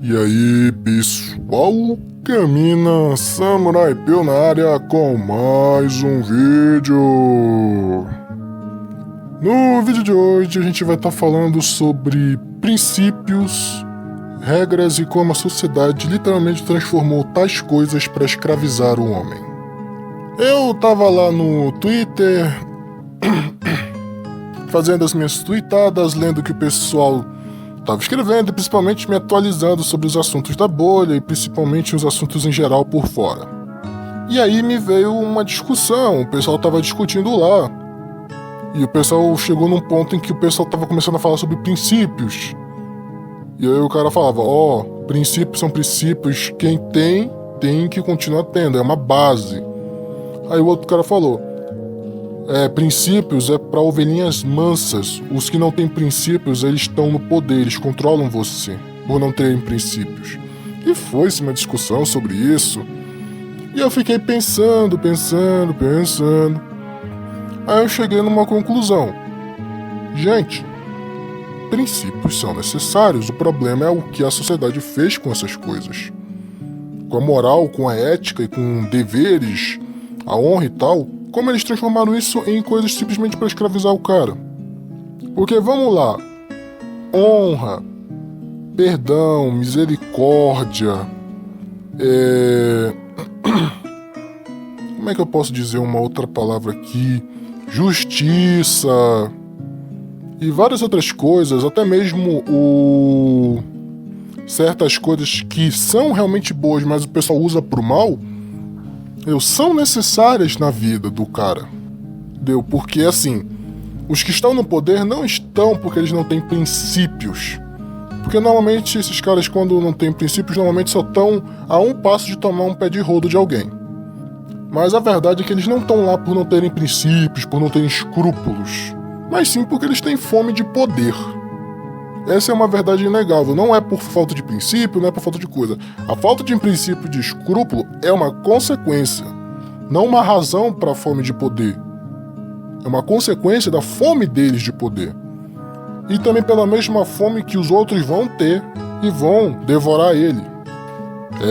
E aí, pessoal, Camina Samurai Peu na área com mais um vídeo. No vídeo de hoje a gente vai estar falando sobre princípios, regras e como a sociedade literalmente transformou tais coisas para escravizar o homem. Eu tava lá no Twitter fazendo as minhas tweetadas, lendo o que o pessoal estava escrevendo e principalmente me atualizando sobre os assuntos da bolha e principalmente os assuntos em geral por fora. E aí me veio uma discussão, o pessoal estava discutindo lá. E o pessoal chegou num ponto em que o pessoal estava começando a falar sobre princípios. E aí o cara falava, princípios são princípios, quem tem que continuar tendo, é uma base. Aí o outro cara falou, princípios é para ovelhinhas mansas, os que não têm princípios, eles estão no poder, eles controlam você, por não terem princípios. E foi-se uma discussão sobre isso, e eu fiquei pensando. Aí eu cheguei numa conclusão. Gente, princípios são necessários, o problema é o que a sociedade fez com essas coisas. Com a moral, com a ética e com deveres, a honra e tal, como eles transformaram isso em coisas simplesmente para escravizar o cara. Porque vamos lá, honra, perdão, misericórdia, como é que eu posso dizer uma outra palavra aqui? Justiça e várias outras coisas, até mesmo certas coisas que são realmente boas, mas o pessoal usa pro mal, são necessárias na vida do cara. Porque assim, os que estão no poder não estão porque eles não têm princípios. Porque normalmente esses caras, quando não têm princípios, normalmente só estão a um passo de tomar um pé de rodo de alguém. Mas a verdade é que eles não estão lá por não terem princípios, por não terem escrúpulos, mas sim porque eles têm fome de poder. Essa é uma verdade inegável, não é por falta de princípio, não é por falta de coisa. A falta de princípio e de escrúpulo é uma consequência, não uma razão para a fome de poder. É uma consequência da fome deles de poder. E também pela mesma fome que os outros vão ter e vão devorar ele.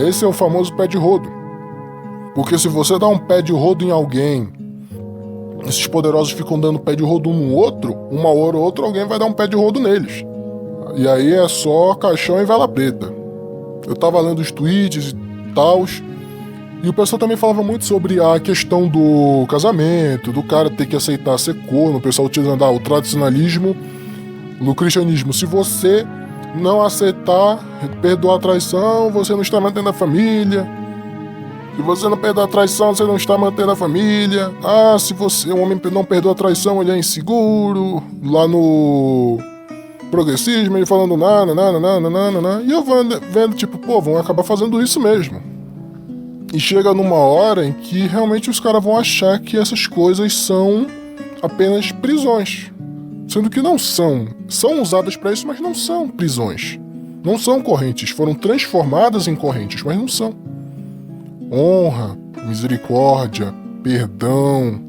Esse é o famoso pé de rodo. Porque se você dá um pé de rodo em alguém, esses poderosos ficam dando pé de rodo um no outro, uma hora ou outra alguém vai dar um pé de rodo neles. E aí é só caixão e vela preta. Eu tava lendo os tweets e tals, e o pessoal também falava muito sobre a questão do casamento, do cara ter que aceitar ser corno, o pessoal utilizando o tradicionalismo no cristianismo. Se você não aceitar, perdoar a traição, você não está mantendo a família. Se você não perdoa a traição, você não está mantendo a família. Se um homem não perdoa a traição, ele é inseguro. Lá no progressismo, ele falando e eu vendo tipo, vão acabar fazendo isso mesmo. E chega numa hora em que realmente os caras vão achar que essas coisas são apenas prisões. Sendo que não são. São usadas para isso, mas não são prisões. Não são correntes. Foram transformadas em correntes, mas não são. Honra, misericórdia, perdão,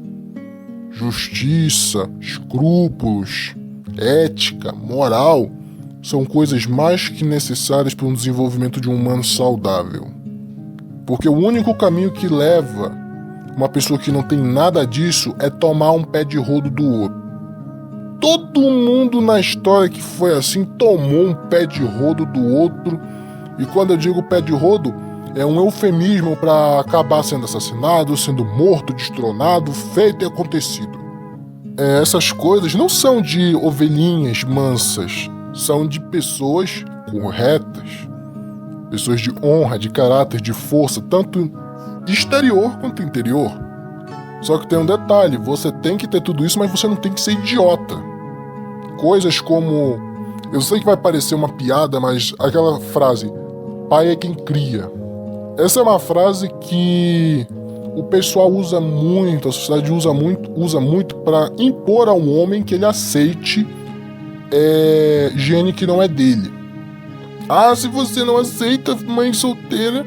justiça, escrúpulos, ética, moral, são coisas mais que necessárias para um desenvolvimento de um humano saudável. Porque o único caminho que leva uma pessoa que não tem nada disso é tomar um pé de rodo do outro. Todo mundo na história que foi assim tomou um pé de rodo do outro, e quando eu digo pé de rodo, é um eufemismo para acabar sendo assassinado, sendo morto, destronado, feito e acontecido. Essas coisas não são de ovelhinhas mansas, são de pessoas corretas, pessoas de honra, de caráter, de força, tanto exterior quanto interior. Só que tem um detalhe, você tem que ter tudo isso, mas você não tem que ser idiota. Coisas como, eu sei que vai parecer uma piada, mas aquela frase, pai é quem cria. Essa é uma frase que o pessoal usa muito, a sociedade usa muito para impor ao homem que ele aceite gene que não é dele. Se você não aceita mãe solteira,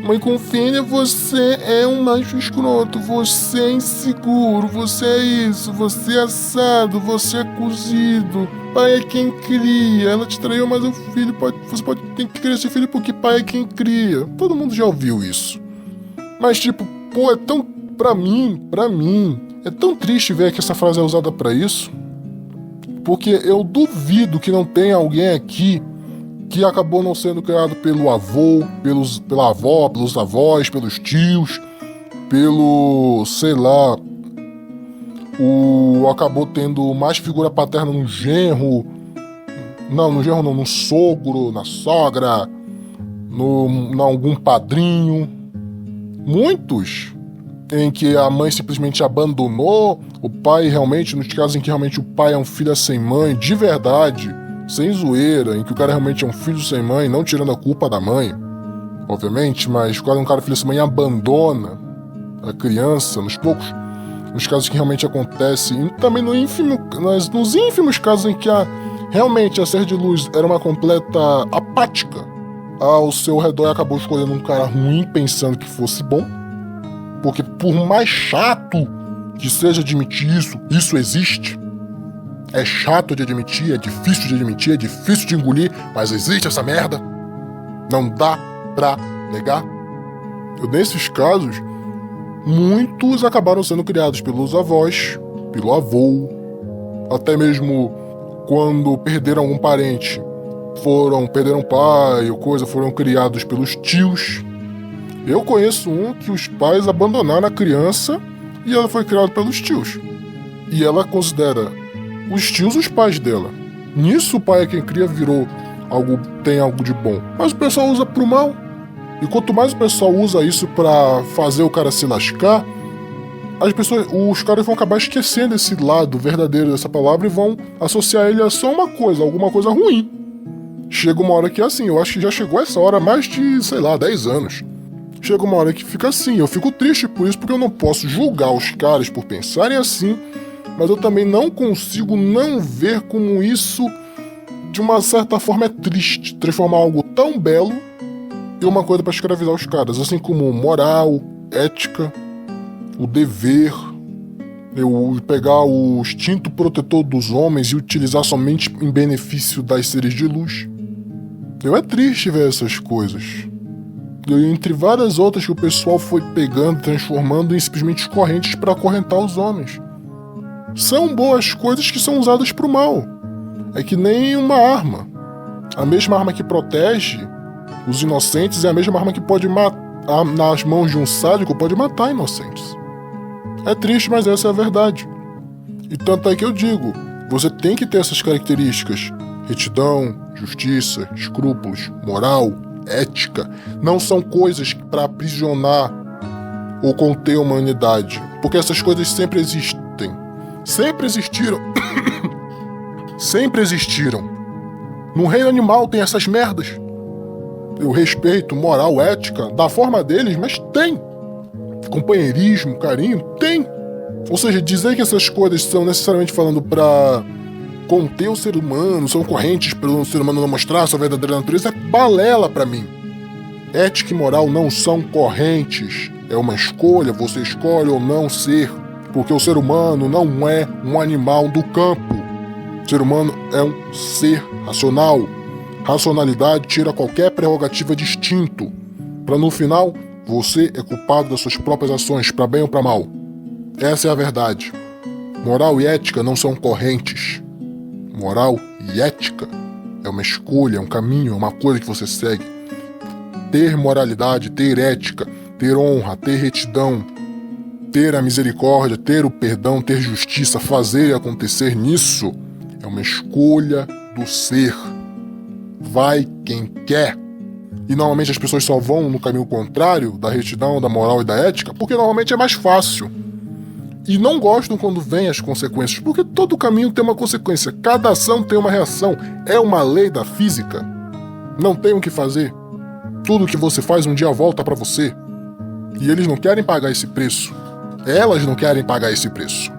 Mãe Confênia, você é um macho escroto, você é inseguro, você é isso, você é assado, você é cozido. Pai é quem cria, ela te traiu, mas o filho tem que criar esse filho porque pai é quem cria. Todo mundo já ouviu isso. Mas tipo, pô, é tão... Pra mim, é tão triste ver que essa frase é usada pra isso. Porque eu duvido que não tenha alguém aqui que acabou não sendo criado pelo avô, pela avó, pelos avós, pelos tios, sei lá, acabou tendo mais figura paterna no genro, no sogro, na sogra, em algum padrinho. Muitos em que a mãe simplesmente abandonou, o pai realmente, nos casos em que realmente o pai é um filho sem mãe, de verdade, sem zoeira, em que o cara realmente é um filho sem mãe, não tirando a culpa da mãe, obviamente, mas quando um cara filho sem mãe abandona a criança, nos casos que realmente acontece, e também nos ínfimos casos em que realmente a ser de luz era uma completa apática ao seu redor e acabou escolhendo um cara ruim pensando que fosse bom, porque por mais chato que seja admitir isso existe. É chato de admitir, é difícil de engolir, mas existe essa merda. Não dá pra negar. Nesses casos, muitos acabaram sendo criados pelos avós, pelo avô, até mesmo quando perderam algum parente, perderam pai ou coisa, foram criados pelos tios. Eu conheço um que os pais abandonaram a criança e ela foi criada pelos tios. E ela considera os tios os pais dela. Nisso o pai é quem cria tem algo de bom. Mas o pessoal usa pro mal. E quanto mais o pessoal usa isso pra fazer o cara se lascar, os caras vão acabar esquecendo esse lado verdadeiro dessa palavra e vão associar ele a só alguma coisa ruim. Chega uma hora que é assim, eu acho que já chegou essa hora há mais de, 10 anos. Chega uma hora que fica assim, eu fico triste por isso, porque eu não posso julgar os caras por pensarem assim, mas eu também não consigo não ver como isso, de uma certa forma, é triste. Transformar algo tão belo em uma coisa para escravizar os caras, assim como moral, ética, o dever, eu pegar o instinto protetor dos homens e utilizar somente em benefício das seres de luz. É triste ver essas coisas. Entre várias outras que o pessoal foi pegando e transformando em simplesmente correntes para acorrentar os homens. São boas coisas que são usadas pro mal. É que nem uma arma. A mesma arma que protege os inocentes é a mesma arma que pode matar, nas mãos de um sádico, pode matar inocentes. É triste, mas essa é a verdade. E tanto é que eu digo, você tem que ter essas características: retidão, justiça, escrúpulos, moral, ética. Não são coisas para aprisionar ou conter a humanidade, porque essas coisas sempre existem. Sempre existiram. Sempre existiram. No reino animal tem essas merdas. Eu respeito, moral, ética, da forma deles, mas tem. Companheirismo, carinho, tem. Ou seja, dizer que essas coisas são necessariamente falando pra conter o ser humano, são correntes pelo ser humano não mostrar a sua verdadeira natureza, é balela pra mim. Ética e moral não são correntes. É uma escolha, você escolhe ou não ser. Porque o ser humano não é um animal do campo. O ser humano é um ser racional. Racionalidade tira qualquer prerrogativa de instinto. Para no final, você é culpado das suas próprias ações, para bem ou para mal. Essa é a verdade. Moral e ética não são correntes. Moral e ética é uma escolha, é um caminho, é uma coisa que você segue. Ter moralidade, ter ética, ter honra, ter retidão, ter a misericórdia, ter o perdão, ter justiça, fazer acontecer nisso é uma escolha do ser. Vai quem quer. E normalmente as pessoas só vão no caminho contrário da retidão, da moral e da ética porque normalmente é mais fácil. E não gostam quando vêm as consequências, porque todo caminho tem uma consequência. Cada ação tem uma reação. É uma lei da física. Não tem o que fazer. Tudo que você faz um dia volta pra você. E eles não querem pagar esse preço. Elas não querem pagar esse preço.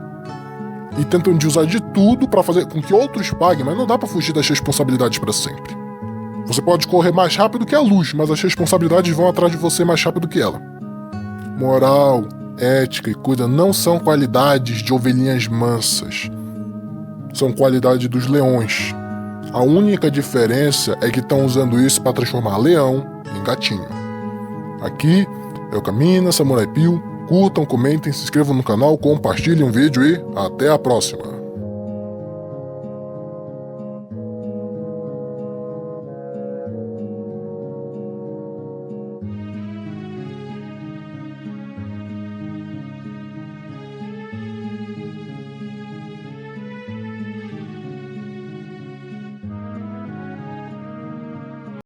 E tentam de usar de tudo pra fazer com que outros paguem, mas não dá pra fugir das responsabilidades pra sempre. Você pode correr mais rápido que a luz, mas as responsabilidades vão atrás de você mais rápido que ela. Moral, ética e coisa não são qualidades de ovelhinhas mansas. São qualidades dos leões. A única diferença é que estão usando isso para transformar leão em gatinho. Aqui é o Camina Samurai Pio. Curtam, comentem, se inscrevam no canal, compartilhem o vídeo e até a próxima.